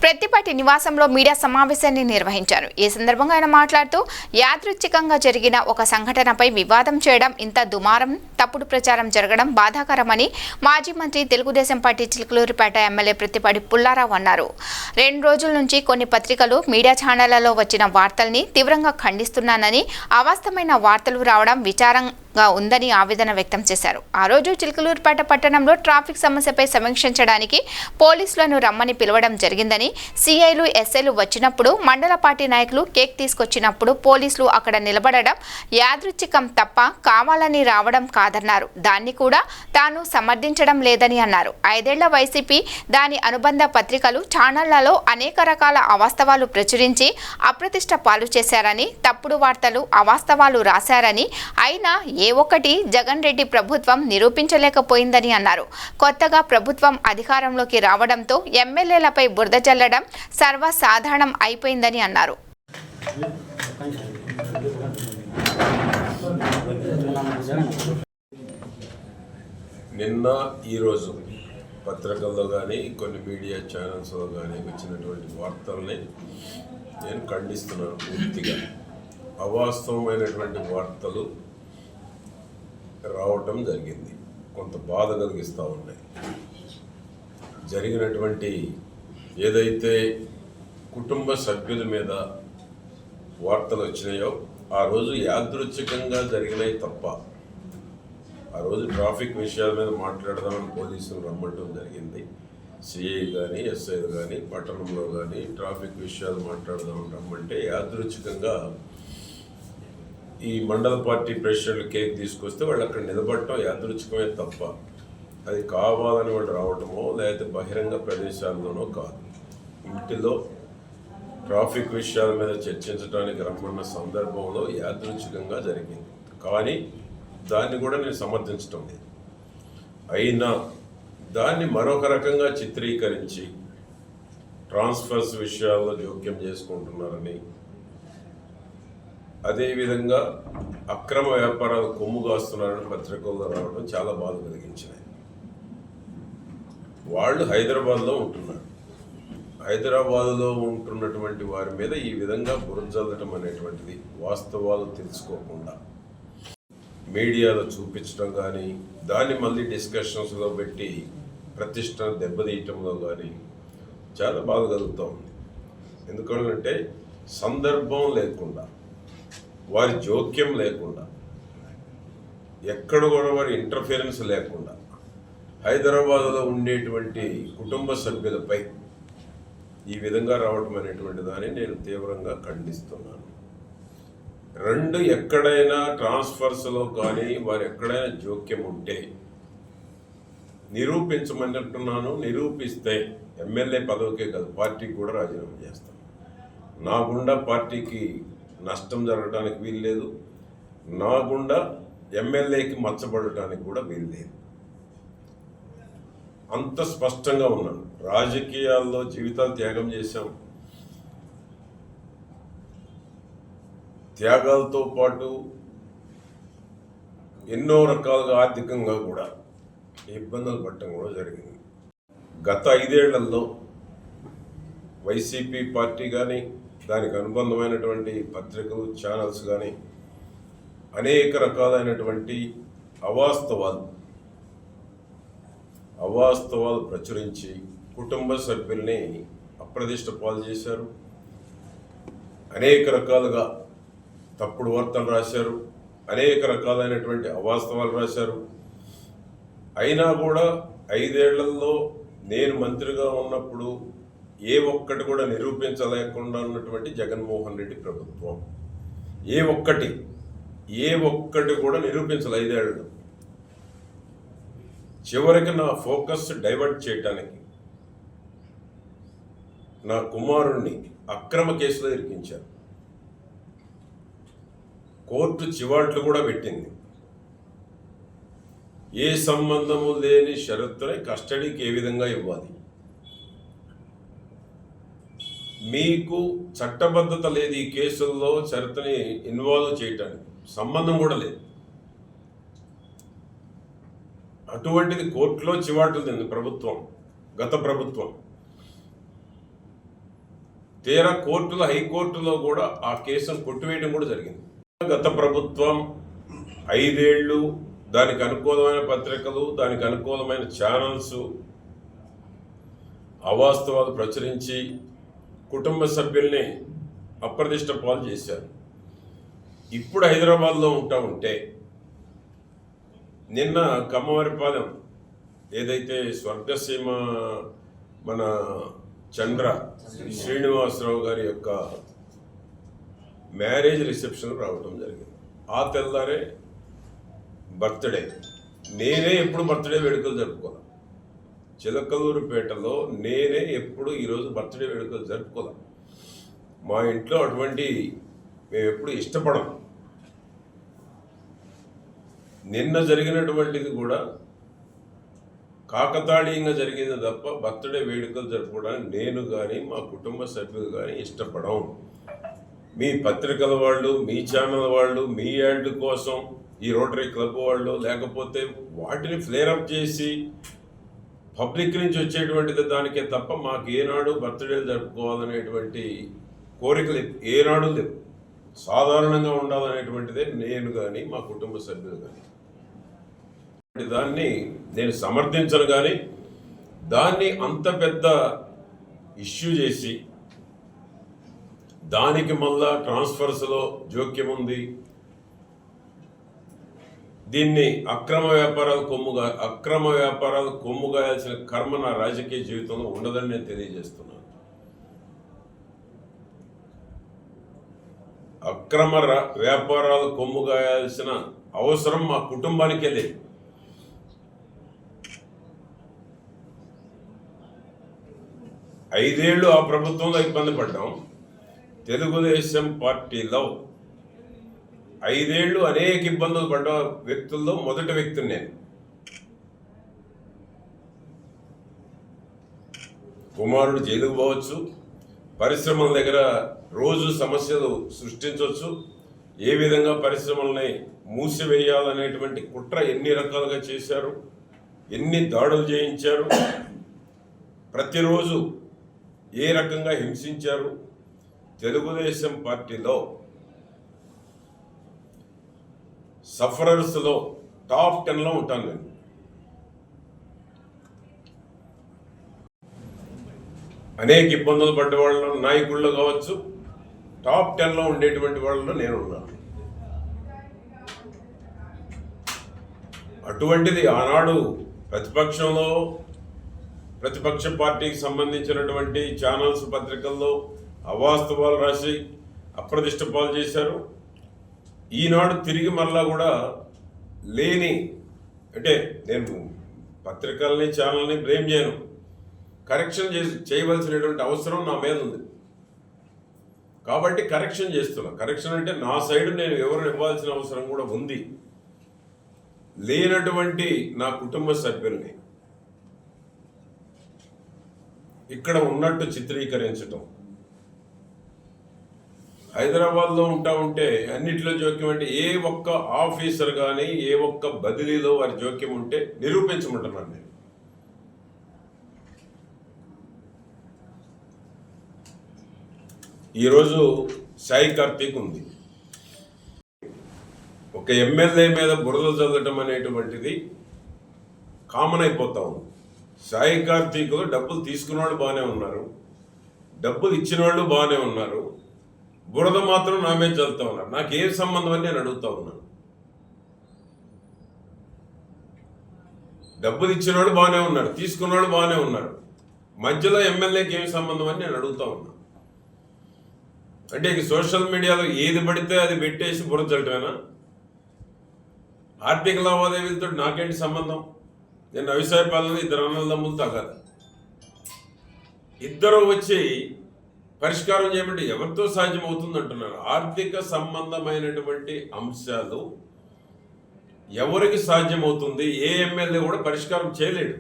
ప్రత్తిపాటి నివాసంలో మీడియా సమావేశాన్ని నిర్వహించారు. ఈ సందర్భంగా ఆయన మాట్లాడుతూ యాదృచ్ఛికంగా జరిగిన ఒక సంఘటనపై వివాదం చేయడం, ఇంత దుమారం తప్పుడు ప్రచారం జరగడం బాధాకరమని మాజీ మంత్రి తెలుగుదేశం పార్టీ చిలుకలూరిపేట ఎమ్మెల్యే ప్రత్తిపాటి పుల్లారావు అన్నారు. 2 రోజుల నుంచి కొన్ని పత్రికలు మీడియా ఛానళ్లలో వచ్చిన వార్తల్ని తీవ్రంగా ఖండిస్తున్నానని, అవాస్తవమైన వార్తలు రావడం విచారంగా ఉందని ఆవేదన వ్యక్తం చేశారు. ఆ రోజు చిలుకలూరిపేట పట్టణంలో ట్రాఫిక్ సమస్యపై సమీక్షించడానికి పోలీసులను రమ్మని పిలవడం జరిగిందని, సిఐలు ఎస్ఐలు వచ్చినప్పుడు మండల పార్టీ నాయకులు కేక్ తీసుకొచ్చినప్పుడు పోలీసులు అక్కడ నిలబడడం యాదృచ్ఛికం తప్ప కావాలని రావడం కాదన్నారు. దాన్ని కూడా తాను సమర్థించడం లేదని అన్నారు. 5 ఏళ్ల వైసీపీ దాని అనుబంధ పత్రికలు ఛానళ్లలో అనేక రకాల అవాస్తవాలు ప్రచురించి అప్రతిష్ట పాలు చేశారని, తప్పుడు వార్తలు అవాస్తవాలు రాశారని, అయినా ఏ ఒక్కటి జగన్ రెడ్డి ప్రభుత్వం నిరూపించలేకపోయిందని అన్నారు. కొత్తగా ప్రభుత్వం అధికారంలోకి రావడంతో ఎమ్మెల్యేలపై బురద జల్లడం సర్వసాధారణం అయిపోయిందని అన్నారు. నిన్న ఈరోజు పత్రికల్లో కానీ కొన్ని మీడియా ఛానల్స్లో కానీ వచ్చినటువంటి వార్తల్ని నేను ఖండిస్తున్నాను. పూర్తిగా అవాస్తవమైనటువంటి వార్తలు రావటం జరిగింది. కొంత బాధ కలిగిస్తూ ఉన్నాయి. జరిగినటువంటి ఏదైతే కుటుంబ సభ్యుల మీద వార్తలు వచ్చినాయో ఆ రోజు యాదృచ్ఛికంగా జరిగినాయి తప్ప, ఆ రోజు ట్రాఫిక్ విషయాల మీద మాట్లాడదామని పోలీసులు రమ్మటం జరిగింది. సిఐ కానీ ఎస్ఐలు కానీ పట్టణంలో కానీ ట్రాఫిక్ విషయాలు మాట్లాడదామని రమ్మంటే యాదృచ్ఛికంగా ఈ మండల పార్టీ ప్రెసిడెంట్లు కేక్ తీసుకొస్తే వాళ్ళు అక్కడ నిలబడటం యాదృచ్ఛికమే తప్ప అది కావాలని వాళ్ళు రావటమో లేకపోతే బహిరంగ ప్రదేశాల్లోనో కాదు. ఇంటిలో ట్రాఫిక్ విషయాల మీద చర్చించడానికి రమ్మన్న సందర్భంలో యాదృచ్ఛికంగా జరిగింది. కానీ దాన్ని కూడా నేను సమర్థించడం లేదు. అయినా దాన్ని మరొక రకంగా చిత్రీకరించి ట్రాన్స్ఫర్స్ విషయాల్లో జోక్యం చేసుకుంటున్నారని, అదేవిధంగా అక్రమ వ్యాపారాలు కొమ్ముగాస్తున్నారని పత్రికల్లో రావడం చాలా బాధ కలిగించినాయి. వాళ్ళు హైదరాబాద్లో ఉంటున్నారు. హైదరాబాద్లో ఉంటున్నటువంటి వారి మీద ఈ విధంగా బురజల్లటం అనేటువంటిది వాస్తవాలు తెలుసుకోకుండా మీడియాలో చూపించడం కానీ, దాన్ని మళ్ళీ డిస్కషన్స్లో పెట్టి ప్రతిష్టను దెబ్బతీయటంలో కానీ చాలా బాధ కలుగుతూ ఉంది. ఎందుకంటే సందర్భం లేకుండా, వారి జోక్యం లేకుండా, ఎక్కడ కూడా వారి ఇంటర్ఫిరెన్స్ లేకుండా హైదరాబాద్లో ఉండేటువంటి కుటుంబ సభ్యులపై ఈ విధంగా రావటం అనేటువంటి దాన్ని నేను తీవ్రంగా ఖండిస్తున్నాను. 2, ఎక్కడైనా ట్రాన్స్ఫర్స్లో కానీ వారు ఎక్కడైనా జోక్యం ఉంటే నిరూపించమని అంటున్నాను. నిరూపిస్తే ఎమ్మెల్యే పదవికే కాదు, పార్టీకి కూడా రాజీనామా చేస్తాను. నా గుండా పార్టీకి నష్టం జరగడానికి వీల్లేదు, నా గుండా ఎమ్మెల్యేకి మచ్చబడటానికి కూడా వీల్లేదు. అంత స్పష్టంగా ఉన్నాను. రాజకీయాల్లో జీవితాలు త్యాగం చేశాం. త్యాగాలతో పాటు ఎన్నో రకాలుగా ఆర్థికంగా కూడా ఇబ్బందులు పడటం కూడా జరిగింది. గత 5 ఏళ్లలో వైసీపీ పార్టీ కానీ, దానికి అనుబంధమైనటువంటి పత్రికలు ఛానల్స్ కానీ అనేక రకాలైనటువంటి అవాస్తవాలు ప్రచురించి కుటుంబ సభ్యుల్ని అప్రదిష్ట పాలు చేశారు. అనేక రకాలుగా తప్పుడు వార్తలు రాశారు, అనేక రకాలైనటువంటి అవాస్తవాలు రాశారు. అయినా కూడా 5 ఏళ్లలో నేను మంత్రిగా ఉన్నప్పుడు ఏ ఒక్కటి కూడా నిరూపించలేకుండా ఉన్నటువంటి జగన్మోహన్ రెడ్డి ప్రభుత్వం ఏ ఒక్కటి కూడా నిరూపించలే 5 ఏళ్ళు. చివరికి నా ఫోకస్ డైవర్ట్ చేయడానికి నా కుమారుణ్ణి అక్రమ కేసులో ఇరికించారు. కోర్టు చివాట్లు కూడా పెట్టింది. ఏ సంబంధము లేని షరతుని కస్టడీకి ఏ విధంగా ఇవ్వాలి, మీకు చట్టబద్ధత లేదు ఈ కేసుల్లో షరతుని ఇన్వాల్వ్ చేయటానికి, సంబంధం కూడా లేదు. అటువంటిది కోర్టులో చివాట్లు తింది ప్రభుత్వం, గత ప్రభుత్వం. తీరా కోర్టులో హైకోర్టులో కూడా ఆ కేసును కొట్టివేయడం కూడా జరిగింది. గత ప్రభుత్వం 5 ఏళ్ళు దానికి అనుకూలమైన పత్రికలు, దానికి అనుకూలమైన ఛానల్స్ అవాస్తవాలు ప్రచురించి కుటుంబ సభ్యుల్ని అప్రదిష్ట పాలు చేశారు. ఇప్పుడు హైదరాబాద్లో ఉంటే నిన్న కమ్మవారిపాలెం ఏదైతే స్వర్గసీమ మన చంద్ర శ్రీనివాసరావు గారి యొక్క మ్యారేజ్ రిసెప్షన్ రావటం జరిగింది. ఆ తెల్లారే బర్త్డే. నేనే ఎప్పుడు బర్త్డే వేడుకలు జరుపుకోవాలి. చిలకలూరుపేటలో నేనే ఎప్పుడు ఈరోజు బర్త్డే వేడుకలు జరుపుకోవాలి. మా ఇంట్లో అటువంటి మేము ఎప్పుడు ఇష్టపడం. నిన్న జరిగినటువంటిది కూడా కాకతాళీయంగా జరిగింది తప్ప బర్త్డే వేడుకలు జరుపుకోవడానికి నేను కానీ మా కుటుంబ సభ్యులు కానీ ఇష్టపడం. మీ పత్రికల వాళ్ళు, మీ ఛానల్ వాళ్ళు, మీ యాడ్ కోసం ఈ రోటరీ క్లబ్ వాళ్ళు లేకపోతే వాటిని ఫ్లేరప్ చేసి పబ్లిక్ నుంచి వచ్చేటువంటిది దానికే తప్ప మాకు ఏనాడు బర్త్డేలు జరుపుకోవాలనేటువంటి కోరికలు ఏనాడు లేవు. సాధారణంగా ఉండాలనేటువంటిదే నేను కానీ మా కుటుంబ సభ్యులు కానీ. దాన్ని నేను సమర్థించను, కానీ దాన్ని అంత పెద్ద ఇష్యూ చేసి దానికి మళ్ళా ట్రాన్స్ఫర్స్లో జోక్యం ఉంది, దీన్ని అక్రమ వ్యాపారాలు కొమ్ముగాయాల్సిన కర్మ నా రాజకీయ జీవితంలో ఉండదని నేను తెలియజేస్తున్నాను. అక్రమ వ్యాపారాలు కొమ్ముగాయాల్సిన అవసరం మా కుటుంబానికే లేదు. ఐదేళ్లు ఆ ప్రభుత్వంలో ఇబ్బంది పడ్డాం. తెలుగుదేశం పార్టీలో 5 ఏళ్ళు అనేక ఇబ్బందులు పడ్డ వ్యక్తుల్లో మొదటి వ్యక్తిని నేను. కుమారుడు జైలుకు పోవచ్చు, పరిశ్రమల దగ్గర రోజు సమస్యలు సృష్టించవచ్చు, ఏ విధంగా పరిశ్రమల్ని మూసివేయాలనేటువంటి కుట్ర ఎన్ని రకాలుగా చేశారు, ఎన్ని దాడులు చేయించారు, ప్రతిరోజు ఏ రకంగా హింసించారు. తెలుగుదేశం పార్టీలో సఫరర్స్లో టాప్ 10లో ఉంటాను నేను. అనేక ఇబ్బందులు పడ్డ వాళ్ళు నాయకుల్లో కావచ్చు, టాప్ 10లో ఉండేటువంటి వాళ్ళలో నేను ఉన్నాను. అటువంటిది ఆనాడు ప్రతిపక్ష పార్టీకి సంబంధించినటువంటి ఛానల్స్ పత్రికల్లో అవాస్తవాలు రాసి అప్రదిష్ట పాలు చేశారు. ఈనాడు తిరిగి మరలా కూడా లేని, అంటే నేను పత్రికల్ని ఛానల్ని బ్లేమ్ చేయను, కరెక్షన్ చేయవలసినటువంటి అవసరం నా మీద ఉంది కాబట్టి కరెక్షన్ చేస్తున్నా. కరెక్షన్ అంటే నా సైడ్ నేను ఎవరు ఇవ్వాల్సిన అవసరం కూడా ఉంది. లేనటువంటి నా కుటుంబ సభ్యుల్ని ఇక్కడ ఉన్నట్టు చిత్రీకరించటం, హైదరాబాద్లో ఉంటే అన్నిట్లో జోక్యం, అంటే ఏ ఒక్క ఆఫీసర్ కానీ ఏ ఒక్క బదిలీలో వారి జోక్యం ఉంటే నిరూపించమంటున్నాను నేను. ఈరోజు సాయి కార్తీక్ ఉంది. ఒక ఎమ్మెల్యే మీద బురద చల్లటం అనేటువంటిది కామన్ అయిపోతా ఉంది. సాయి కార్తీక్ డబ్బులు తీసుకున్న వాళ్ళు బాగానే ఉన్నారు, డబ్బులు ఇచ్చిన వాళ్ళు బాగానే ఉన్నారు, బురద మాత్రం నా మీద చల్లుతా ఉన్నారు. నాకు ఏం సంబంధం అని నేను అడుగుతా ఉన్నాను. డబ్బులు ఇచ్చిన వాళ్ళు బాగానే ఉన్నారు, తీసుకున్న వాళ్ళు బాగానే ఉన్నారు, మధ్యలో ఎమ్మెల్యేకి ఏమి సంబంధం అని నేను అడుగుతా ఉన్నాను. అంటే ఇక సోషల్ మీడియాలో ఏది పడితే అది పెట్టేసి బురద చల్లటమేనా? ఆర్థిక లావాదేవీలతో నాకేంటి సంబంధం? నేను వ్యవసాయ పాలన 2 అన్నదమ్ములు తగదు, ఇద్దరు వచ్చి పరిష్కారం చేయమంటే ఎవరితో సాధ్యం అవుతుంది అంటున్నారు. ఆర్థిక సంబంధమైనటువంటి అంశాలు ఎవరికి సాధ్యమవుతుంది? ఏ ఎమ్మెల్యే కూడా పరిష్కారం చేయలేడు.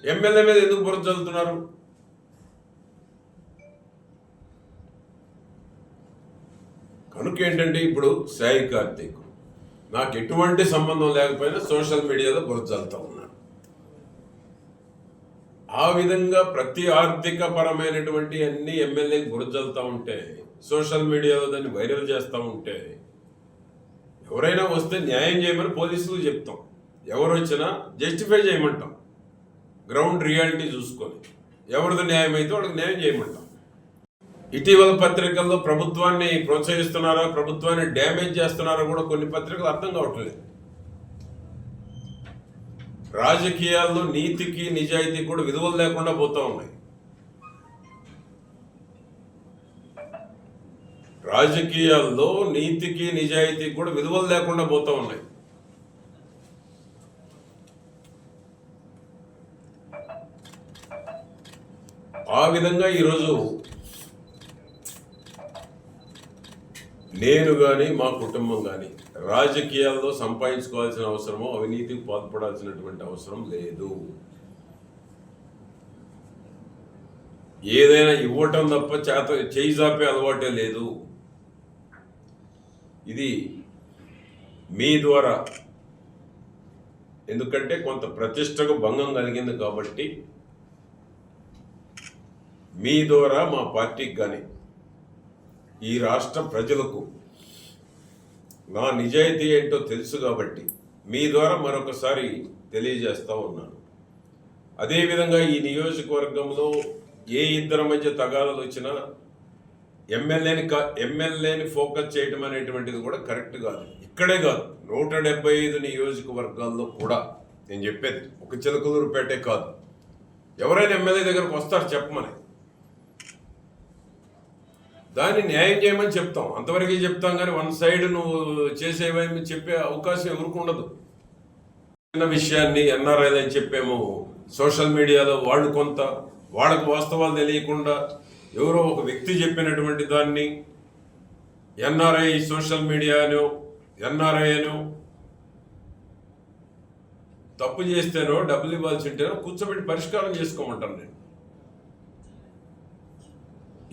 ఎమ్మెల్యే మీద ఎందుకు బురద చల్లుతున్నారు? కనుక ఏంటంటే ఇప్పుడు సాయి కార్తీక్ నాకు ఎటువంటి సంబంధం లేకపోయినా సోషల్ మీడియాలో బురద చల్లుతా ఉన్నాను. ఆ విధంగా ప్రతి ఆర్థిక పరమైనటువంటి అన్ని ఎమ్మెల్యేకి గురజల్తా ఉంటే, సోషల్ మీడియాలో దాన్ని వైరల్ చేస్తూ ఉంటే, ఎవరైనా వస్తే న్యాయం చేయమని పోలీసులు చెప్తాం, ఎవరు వచ్చినా జస్టిఫై చేయమంటాం, గ్రౌండ్ రియాలిటీ చూసుకొని ఎవరిది న్యాయం అయితే వాళ్ళకి న్యాయం చేయమంటాం. ఇటీవల పత్రికల్లో ప్రభుత్వాన్ని ప్రోత్సహిస్తున్నారా, ప్రభుత్వాన్ని డ్యామేజ్ చేస్తున్నారా కూడా కొన్ని పత్రికలు అర్థం కావట్లేదు. రాజకీయాల్లో నీతికి నిజాయితీ కూడా విలువలు లేకుండా పోతా ఉన్నాయి. రాజకీయాల్లో నీతికి నిజాయితీకి కూడా విలువలు లేకుండా పోతా ఉన్నాయి. ఆ విధంగా ఈరోజు నేను కానీ మా కుటుంబం కానీ రాజకీయాల్లో సంపాదించుకోవాల్సిన అవసరమో అవినీతికి పాల్పడాల్సినటువంటి అవసరం లేదు. ఏదైనా ఇవ్వటం తప్ప చేయి చాపే అలవాటే లేదు. ఇది మీ ద్వారా, ఎందుకంటే కొంత ప్రతిష్టకు భంగం కలిగింది కాబట్టి మీ ద్వారా మా పార్టీకి కానీ ఈ రాష్ట్ర ప్రజలకు నా నిజాయితీ ఏంటో తెలుసు కాబట్టి మీ ద్వారా మరొకసారి తెలియజేస్తూ ఉన్నాను. అదేవిధంగా ఈ నియోజకవర్గంలో ఏ ఇద్దరి మధ్య తగాదాలు వచ్చినా ఎమ్మెల్యేని ఫోకస్ చేయడం అనేటువంటిది కూడా కరెక్ట్ కాదు. ఇక్కడే కాదు, 175 నియోజకవర్గాల్లో కూడా నేను చెప్పేది ఒక చిలకలూరుపేటే కాదు, ఎవరైనా ఎమ్మెల్యే దగ్గరకు వస్తారు చెప్పమని, దాన్ని న్యాయం చేయమని చెప్తాం, అంతవరకే చెప్తాం. కానీ వన్ సైడ్ నువ్వు చేసేవని చెప్పే అవకాశం ఎవరికి ఉండదు. చిన్న విషయాన్ని ఎన్ఆర్ఐ అని చెప్పేమో సోషల్ మీడియాలో వాళ్ళు కొంత వాళ్ళకు వాస్తవాలు తెలియకుండా ఎవరో ఒక వ్యక్తి చెప్పినటువంటి దాన్ని ఎన్ఆర్ఐ సోషల్ మీడియాను ఎన్ఆర్ఐను తప్పు చేస్తేనో డబ్బులు ఇవ్వాల్సి ఉంటేనో కూర్చోబెట్టి పరిష్కారం చేసుకోమంటాను నేను.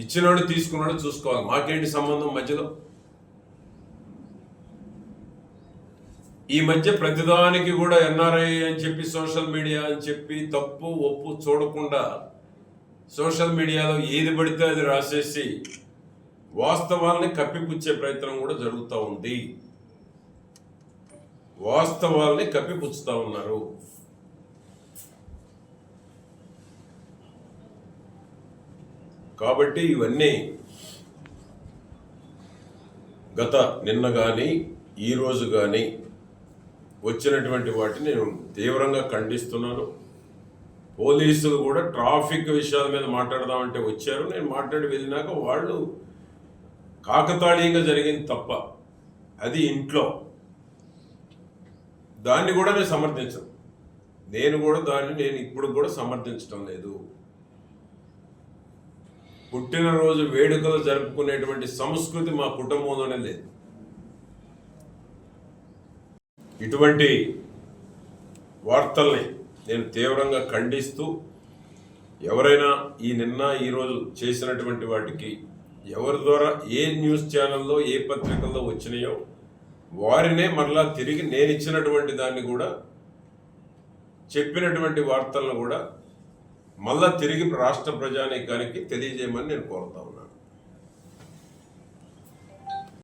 ఇచ్చినోడు తీసుకున్నాడు చూసుకోవాలి, మాకేంటి సంబంధం మధ్యలో. ఈ మధ్య ప్రతిదానికి కూడా ఎన్ఆర్ఐ అని చెప్పి సోషల్ మీడియా అని చెప్పి తప్పు ఒప్పు చూడకుండా సోషల్ మీడియాలో ఏది పడితే అది రాసేసి వాస్తవాల్ని కప్పిపుచ్చే ప్రయత్నం కూడా జరుగుతూ ఉంది. వాస్తవాల్ని కప్పిపుచ్చుతూ ఉన్నారు. కాబట్టి ఇవన్నీ నిన్న కానీ ఈరోజు కానీ వచ్చినటువంటి వాటిని నేను తీవ్రంగా ఖండిస్తున్నాను. పోలీసులు కూడా ట్రాఫిక్ విషయాల మీద మాట్లాడదామంటే వచ్చారు, నేను మాట్లాడి వెళ్ళినాక వాళ్ళు కాకతాళీయంగా జరిగింది తప్ప అది ఇంట్లో, దాన్ని కూడా నేను సమర్థించను. నేను ఇప్పుడు కూడా సమర్థించడం లేదు. పుట్టినరోజు వేడుకలు జరుపుకునేటువంటి సంస్కృతి మా కుటుంబంలోనే లేదు. ఇటువంటి వార్తల్ని నేను తీవ్రంగా ఖండిస్తూ, ఎవరైనా నిన్న ఈరోజు చేసినటువంటి వాటికి ఎవరి ద్వారా ఏ న్యూస్ ఛానల్లో ఏ పత్రికల్లో వచ్చినాయో వారినే మరలా తిరిగి నేను ఇచ్చినటువంటి దాన్ని కూడా చెప్పినటువంటి వార్తలను కూడా మళ్ళా తిరిగి రాష్ట్ర ప్రజానీకానికి తెలియజేయమని నేను కోరుతా ఉన్నాను.